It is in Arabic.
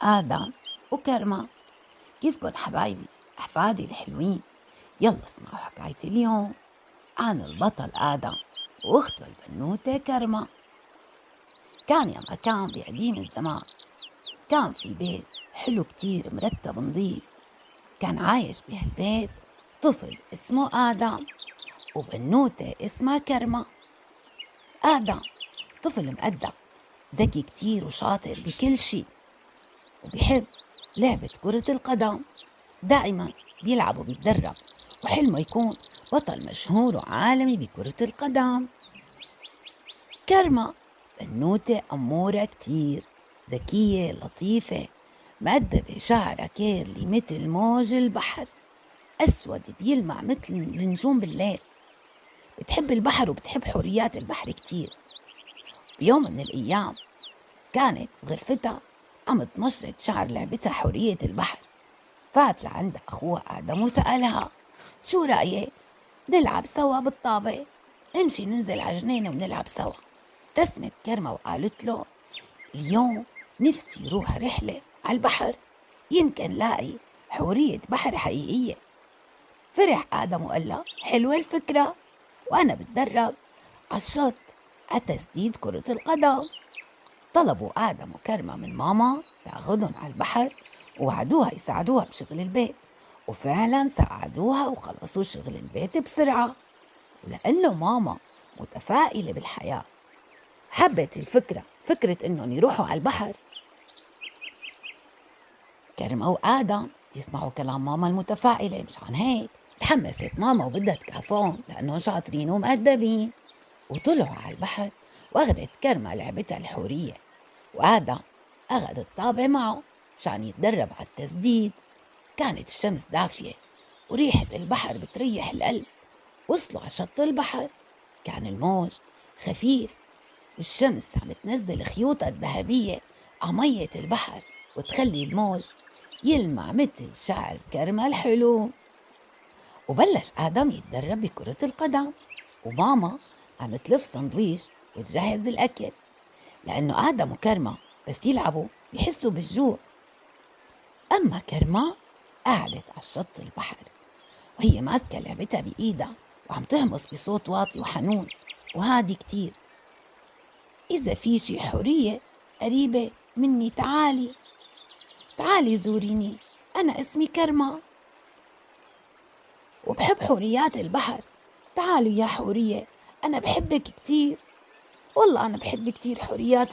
آدم وكرمة. كيفكن حبايبي أحفادي الحلوين؟ يلا اسمعوا حكايتي اليوم عن البطل آدم وأخته البنوتة كرمة. كان يا مكان بقديم الزمان كان في بيت حلو كتير مرتب نظيف. كان عايش بهالبيت طفل اسمه آدم وبنوتة اسمها كرمة. آدم طفل مؤدب ذكي كتير وشاطر بكل شي، وبيحب لعبة كرة القدم. دائما بيلعب وبيتدرب وحلمه يكون بطل مشهور وعالمي بكرة القدم. كرمة بنوتة أمورة كتير، ذكية لطيفة مؤدبة، شعرها كيرلي مثل موج البحر، أسود بيلمع مثل النجوم بالليل. بتحب البحر وبتحب حوريات البحر كتير. بيوم من الأيام كانت بغرفتها عم تمشط شعر لعبتها حورية البحر. فات لعند أخوها آدم وسألها: شو رأيك نلعب سوا بالطابة؟ امشي ننزل على جنينة ونلعب سوا. ابتسمت كرمة وقالت له: اليوم نفسي روح رحلة على البحر، يمكن لاقي حورية بحر حقيقية. فرح آدم وقال لها: حلوة الفكرة، وأنا بتدرب على الشط على تسديد كرة القدم. طلبوا آدم وكرمة من ماما تاخدهم على البحر ووعدوها يساعدوها بشغل البيت، وفعلا ساعدوها وخلصوا شغل البيت بسرعة. ولأنه ماما متفائلة بالحياة حبت فكرة إنهم يروحوا على البحر. كرمة وآدم يسمعوا كلام ماما المتفائلة، مشان هيك تحمست ماما وبدها تكافئهم لأنهم شاطرين ومؤدبين. وطلعوا على البحر واخدت كرمة لعبتها الحورية، وآدم أخذ الطابة معه مشان يتدرب على التسديد. كانت الشمس دافية وريحة البحر بتريح القلب. وصلوا على شط البحر، كان الموج خفيف والشمس عم تنزل خيوطها الذهبية على مية البحر وتخلي الموج يلمع مثل شعر كرمة الحلو. وبلش آدم يتدرب بكرة القدم، وماما عم تلف سندويش وتجهز الأكل، لأنه آدم وكرمة بس يلعبوا يحسوا بالجوع. أما كرمة قعدت على شط البحر وهي ماسكة لعبتها بإيدها وعم تهمس بصوت واطي وحنون وهادي كتير: إذا في شي حورية قريبة مني تعالي زوريني، أنا اسمي كرمة وبحب حوريات البحر. تعالوا يا حورية، أنا بحبك كتير، والله أنا بحب كتير حوريات